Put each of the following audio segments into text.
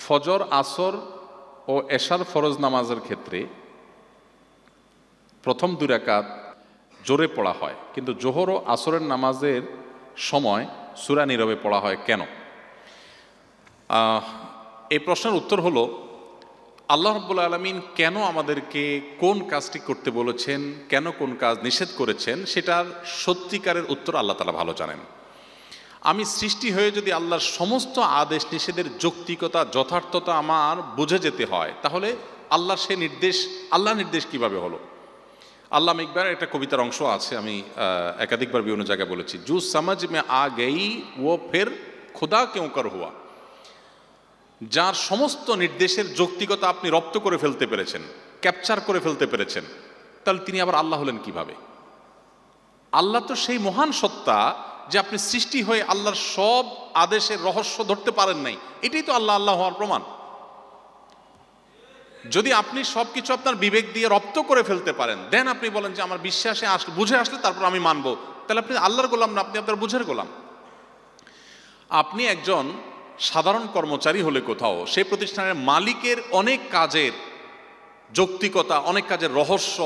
ফজর, আসর ও এশার ফরজ নামাজের ক্ষেত্রে প্রথম 2 রাকাত জোরে পড়া হয়, কিন্তু জোহর ও আসরের নামাজের সময় সূরা নীরবে পড়া হয় কেন? এই প্রশ্নের উত্তর হলো, আল্লাহ রাব্বুল আলামিন কেন আমাদেরকে কোন কাজটি করতে বলেছেন, কেন কোন কাজ নিষেধ করেছেন, সেটার সত্যিকারের উত্তর আল্লাহ তাআলা ভালো জানেন। আমি সৃষ্টি হয়ে যদি আল্লাহর সমস্ত আদেশ নিষেধের যৌক্তিকতা, যথার্থতা আমার বুঝে যেতে হয়, তাহলে আল্লাহ নির্দেশ কিভাবে হলো? আল্লামা ইকবালের একটা কবিতার অংশ আছে, আমি একাধিকবার বিভিন্ন জায়গায় বলেছি, জু সমঝ মে আ গই ও ফের খুদা কেউ কর হুয়া। যার সমস্ত নির্দেশের যৌক্তিকতা আপনি রপ্ত করে ফেলতে পেরেছেন, ক্যাপচার করে ফেলতে পেরেছেন, তাহলে তিনি আবার আল্লাহ হলেন কিভাবে? আল্লাহ তো সেই মহান সত্তা যে আপনি সৃষ্টি হয়ে আল্লাহর সব আদেশের রহস্য ধরতে পারেন নাই, এটাই তো আল্লাহ আল্লাহ হওয়ার প্রমাণ। যদি আপনি সবকিছু আপনার বিবেক দিয়ে রপ্ত করে ফেলতে পারেন, দেন আপনি বলেন যে আমার বিশ্বাসে বুঝে আসলে তারপর আমি মানবো, তাহলে আপনি আল্লাহর গোলাম না, আপনি আপনার বুঝের গোলাম। আপনি একজন সাধারণ কর্মচারী হলে কোথাও সেই প্রতিষ্ঠানের মালিকের অনেক কাজের যৌক্তিকতা, অনেক কাজের রহস্য,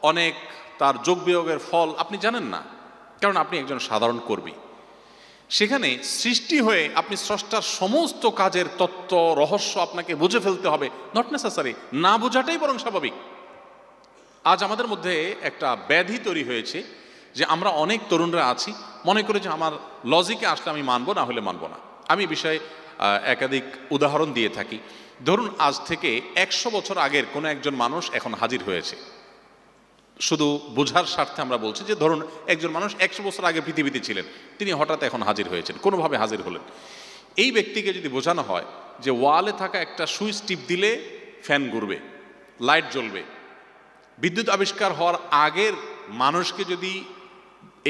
অনেক তার যোগ বিয়োগের ফল আপনি জানেন না, কারণ আপনি একজন সাধারণ কর্মী। সেখানে সৃষ্টি হয়ে আপনি স্রষ্টার সমস্ত কাজের তত্ত্ব, রহস্য আপনাকে বুঝে ফেলতে হবে, নট নেসেসারি, না বোঝাটাই বরং স্বাভাবিক। আজ আমাদের মধ্যে একটা ব্যাধি তৈরি হয়েছে যে আমরা অনেক তরুণরা আছি, মনে করি যে আমার লজিকে আসলে আমি মানবো, না হলে মানবো না। আমি বিষয়ে একাধিক উদাহরণ দিয়ে থাকি। ধরুন, আজ থেকে 100 বছর আগের কোনো একজন মানুষ এখন হাজির হয়েছে। শুধু বোঝার স্বার্থে আমরা বলছি যে ধরুন একজন মানুষ 100 বছর আগে পৃথিবীতে ছিলেন, তিনি হঠাৎ এখন হাজির হয়েছেন, কোনোভাবে হাজির হলেন। এই ব্যক্তিকে যদি বোঝানো হয় যে ওয়ালে থাকা একটা সুইচ টিপ দিলে ফ্যান ঘুরবে, লাইট জ্বলবে, বিদ্যুৎ আবিষ্কার হওয়ার আগের মানুষকে যদি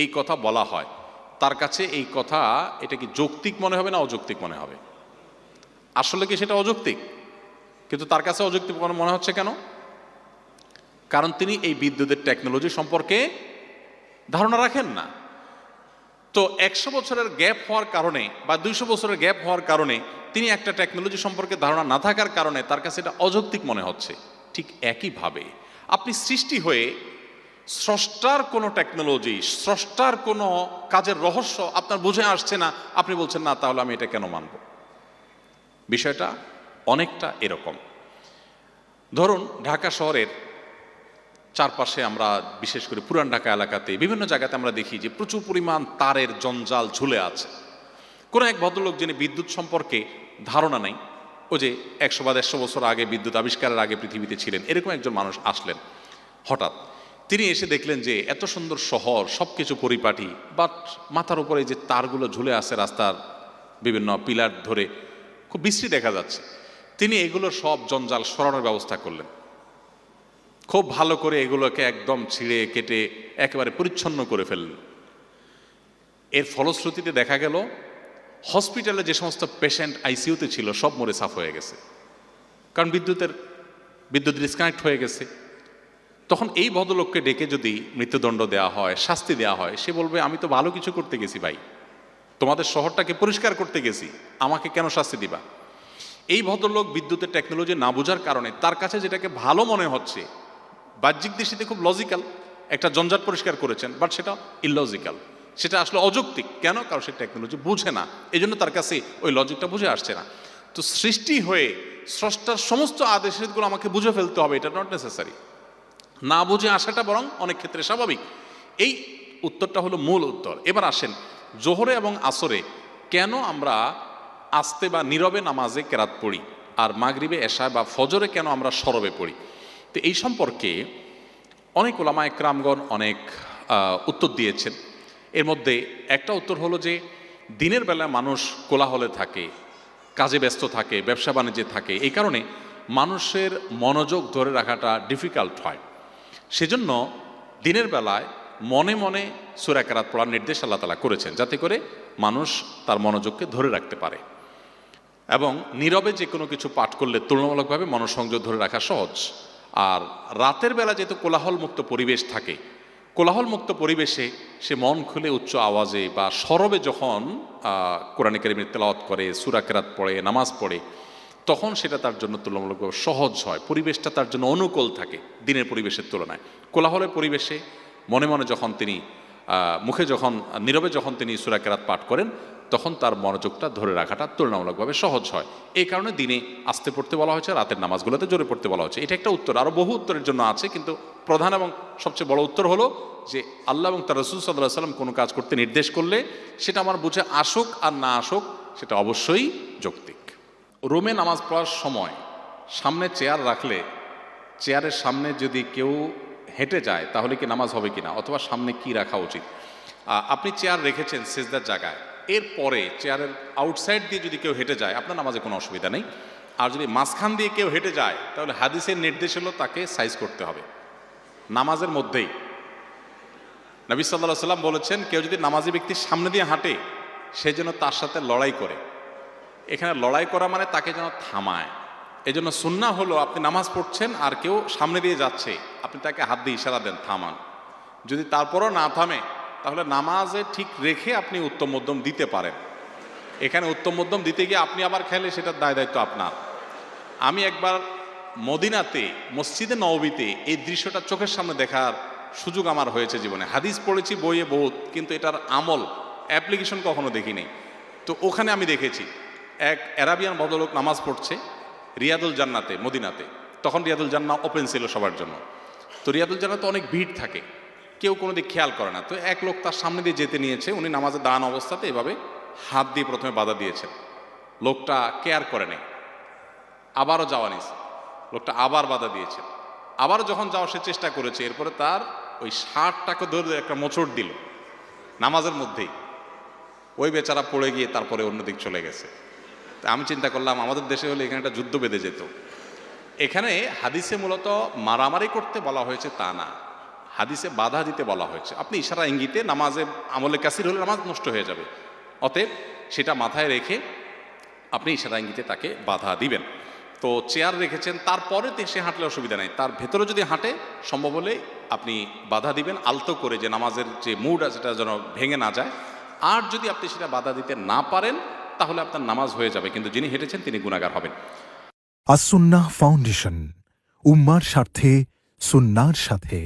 এই কথা বলা হয়, তার কাছে এই কথা এটা কি যৌক্তিক মনে হবে না অযৌক্তিক মনে হবে? আসলে কি সেটা অযৌক্তিক? কিন্তু তার কাছে অযৌক্তিক মনে হচ্ছে কেন? কারণ তিনি এই বিদ্যুতের টেকনোলজি সম্পর্কে ধারণা রাখেন না। তো 100 বছরের গ্যাপ হওয়ার কারণে বা 200 বছরের গ্যাপ হওয়ার কারণে তিনি একটা টেকনোলজি সম্পর্কে ধারণা না থাকার কারণে তার কাছে এটা অযৌক্তিক মনে হচ্ছে। ঠিক একইভাবে আপনি সৃষ্টি হয়ে স্রষ্টার কোনো টেকনোলজি, স্রষ্টার কোনো কাজের রহস্য আপনার বুঝে আসছে না, আপনি বলছেন না, তাহলে আমি এটা কেন মানব? বিষয়টা অনেকটা এরকম। ধরুন, ঢাকা শহরের চারপাশে আমরা, বিশেষ করে পুরান ঢাকা এলাকাতে বিভিন্ন জায়গাতে আমরা দেখি যে প্রচুর পরিমাণ তারের জঞ্জাল ঝুলে আছে। কোনো এক ভদ্রলোক যিনি বিদ্যুৎ সম্পর্কে ধারণা নেই, ও যে 100 বা 150 বছর আগে বিদ্যুৎ আবিষ্কারের আগে পৃথিবীতে ছিলেন, এরকম একজন মানুষ আসলেন। হঠাৎ তিনি এসে দেখলেন যে এত সুন্দর শহর, সব কিছু পরিপাটি, বাট মাথার উপরে যে তারগুলো ঝুলে আছে রাস্তার বিভিন্ন পিলার ধরে, খুব বিশ্রী দেখা যাচ্ছে। তিনি এগুলোর সব জঞ্জাল সরানোর ব্যবস্থা করলেন। খুব ভালো করে এগুলোকে একদম ছিঁড়ে কেটে একেবারে পরিচ্ছন্ন করে ফেললেন। এর ফলশ্রুতিতে দেখা গেল হসপিটালে যে সমস্ত পেশেন্ট আইসিইউতে ছিল সব মরে সাফ হয়ে গেছে, কারণ বিদ্যুৎ ডিসকানেক্ট হয়ে গেছে। তখন এই ভদ্রলোককে ডেকে যদি মৃত্যুদণ্ড দেওয়া হয়, শাস্তি দেওয়া হয়, সে বলবে আমি তো ভালো কিছু করতে গেছি ভাই, তোমাদের শহরটাকে পরিষ্কার করতে গেছি, আমাকে কেন শাস্তি দিবা? এই ভদ্রলোক বিদ্যুতের টেকনোলজি না বোঝার কারণে তার কাছে যেটাকে ভালো মনে হচ্ছে, বাহ্যিক দৃষ্টিতে খুব লজিক্যাল, একটা জঞ্জাট পরিষ্কার করেছেন, বাট সেটা ইললজিক্যাল, সেটা আসলে অযৌক্তিক। কেন? কারণ সে টেকনোলজি বুঝে না, এই জন্য তার কাছে ওই লজিকটা বুঝে আসছে না। তো সৃষ্টি হয়ে স্রষ্টার সমস্ত আদেশগুলো আমাকে বুঝে ফেলতে হবে, এটা নট নেসেসারি। না বুঝে আসাটা বরং অনেক ক্ষেত্রে স্বাভাবিক। এই উত্তরটা হলো মূল উত্তর। এবার আসেন, জোহরে এবং আসরে কেন আমরা আস্তে বা নীরবে নামাজে কেরাত পড়ি, আর মাগরিবে, এশায় বা ফজরে কেন আমরা সরবে পড়ি? তো এই সম্পর্কে অনেক ওলামায়ে কেরামগণ অনেক উত্তর দিয়েছেন। এর মধ্যে একটা উত্তর হলো যে দিনের বেলায় মানুষ কোলাহলে থাকে, কাজে ব্যস্ত থাকে, ব্যবসা বাণিজ্যে থাকে, এই কারণে মানুষের মনোযোগ ধরে রাখাটা ডিফিকাল্ট হয়। সেজন্য দিনের বেলায় মনে মনে সূরা কেরাত পড়ার নির্দেশ আল্লাহ তাআলা করেছেন, যাতে করে মানুষ তার মনোযোগকে ধরে রাখতে পারে। এবং নীরবে যে কোনো কিছু পাঠ করলে তুলনামূলকভাবে মনোসংযোগ ধরে রাখা সহজ। আর রাতের বেলা যেহেতু কোলাহলমুক্ত পরিবেশ থাকে, কোলাহলমুক্ত পরিবেশে সে মন খুলে উচ্চ আওয়াজে বা সরবে যখন কোরআন কারীমের তেলাওয়াত করে, সূরা কেরাত পড়ে, নামাজ পড়ে, তখন সেটা তার জন্য তুলনামূলকভাবে সহজ হয়, পরিবেশটা তার জন্য অনুকূল থাকে দিনের পরিবেশের তুলনায়। কোলাহলের পরিবেশে মনে মনে যখন তিনি মুখে যখন নীরবে যখন তিনি সূরা কেরাত পাঠ করেন, তখন তার মনোযোগটা ধরে রাখাটা তুলনামূলকভাবে সহজ হয়। এই কারণে দিনে আস্তে পড়তে বলা হয়েছে, রাতের নামাজগুলোতে জোরে পড়তে বলা হয়েছে। এটা একটা উত্তর, আরও বহু উত্তরের জন্য আছে, কিন্তু প্রধান এবং সবচেয়ে বড় উত্তর হলো যে আল্লাহ এবং তার রাসূল সাল্লাল্লাহু আলাইহি ওয়াসাল্লাম কোনো কাজ করতে নির্দেশ করলে সেটা আমার বুঝে আসুক আর না আসুক, সেটা অবশ্যই যৌক্তিক। রুমে নামাজ পড়ার সময় সামনে চেয়ার রাখলে চেয়ারের সামনে যদি কেউ হেঁটে যায় তাহলে কি নামাজ হবে কিনা, অথবা সামনে কি রাখা উচিত? আপনি চেয়ার রেখেছেন সিজদার জায়গায়, এরপরে চেয়ারের আউটসাইড দিয়ে যদি কেউ হেঁটে যায় আপনার নামাজে কোনো অসুবিধা নেই। আর যদি মাঝখান দিয়ে কেউ হেঁটে যায় তাহলে হাদিসের নির্দেশ হলো তাকে সাইজ করতে হবে নামাজের মধ্যেই। নবী সাল্লাল্লাহু আলাইহি ওয়াসাল্লাম বলেছেন, কেউ যদি নামাজি ব্যক্তির সামনে দিয়ে হাঁটে সে যেন তার সাথে লড়াই করে। এখানে লড়াই করা মানে তাকে যেন থামায়। এজন্য সুন্নাহ হলো আপনি নামাজ পড়ছেন আর কেউ সামনে দিয়ে যাচ্ছে, আপনি তাকে হাত দিয়ে ইশারা দেন থামান। যদি তারপরও না থামে তাহলে নামাজে ঠিক রেখে আপনি উত্তম মধ্যম দিতে পারেন। এখানে উত্তম মধ্যম দিতে গিয়ে আপনি আবার খেলে সেটার দায়িত্ব আপনার। আমি একবার মদিনাতে মসজিদে নববীতে এই দৃশ্যটা চোখের সামনে দেখার সুযোগ আমার হয়েছে জীবনে। হাদিস পড়েছি বইয়ে বহুত, কিন্তু এটার আমল অ্যাপ্লিকেশন কখনো দেখিনি। তো ওখানে আমি দেখেছি এক অ্যারাবিয়ান ভদ্রলোক নামাজ পড়ছে রিয়াদুল জান্নাতে মদিনাতে। তখন রিয়াদুল জান্নাহ ওপেন ছিল সবার জন্য। তো রিয়াদুল জান্নাতে অনেক ভিড় থাকে, কেউ কোনো দিক খেয়াল করে না। তো এক লোক তার সামনে দিয়ে যেতে নিয়েছে, উনি নামাজে দাঁড়ানো অবস্থাতে এভাবে হাত দিয়ে প্রথমে বাধা দিয়েছেন। লোকটা কেয়ার করে নেই, আবারও যাওয়া নিয়েছে, লোকটা আবার বাধা দিয়েছেন, আবারও যখন যাওয়ার সে চেষ্টা করেছে, এরপরে তার ওই শার্টটাকে ধরে একটা মোচড় দিল নামাজের মধ্যেই। ওই বেচারা পড়ে গিয়ে তারপরে অন্যদিক চলে গেছে। তা আমি চিন্তা করলাম আমাদের দেশে হলে এখানে একটা যুদ্ধ বেঁধে যেত। এখানে হাদিসে মূলত মারামারি করতে বলা হয়েছে তা না, হাদিসে বাধা দিতে বলা হয়েছে। আপনি ইশারা ইঙ্গিতে নামাজে আমলে কাসির হলে নামাজ নষ্ট হয়ে যাবে, অতএব সেটা মাথায় রেখে আপনি ইশারা ইঙ্গিতে তাকে বাধা দিবেন। তো চেয়ার রেখেছেন, তারপরে সে হাঁটলে অসুবিধা নেই, তার ভেতরে যদি হাঁটে সম্ভব হলে আপনি বাধা দিবেন আলতো করে, যে নামাজের যে মুড আছে সেটা যেন ভেঙে না যায়। আর যদি আপনি সেটা বাধা দিতে না পারেন তাহলে আপনার নামাজ হয়ে যাবে, কিন্তু যিনি হেঁটেছেন তিনি গুনাহগার হবেন। আস-সুন্নাহ ফাউন্ডেশন, উম্মার স্বার্থে সুন্নাহর সাথে।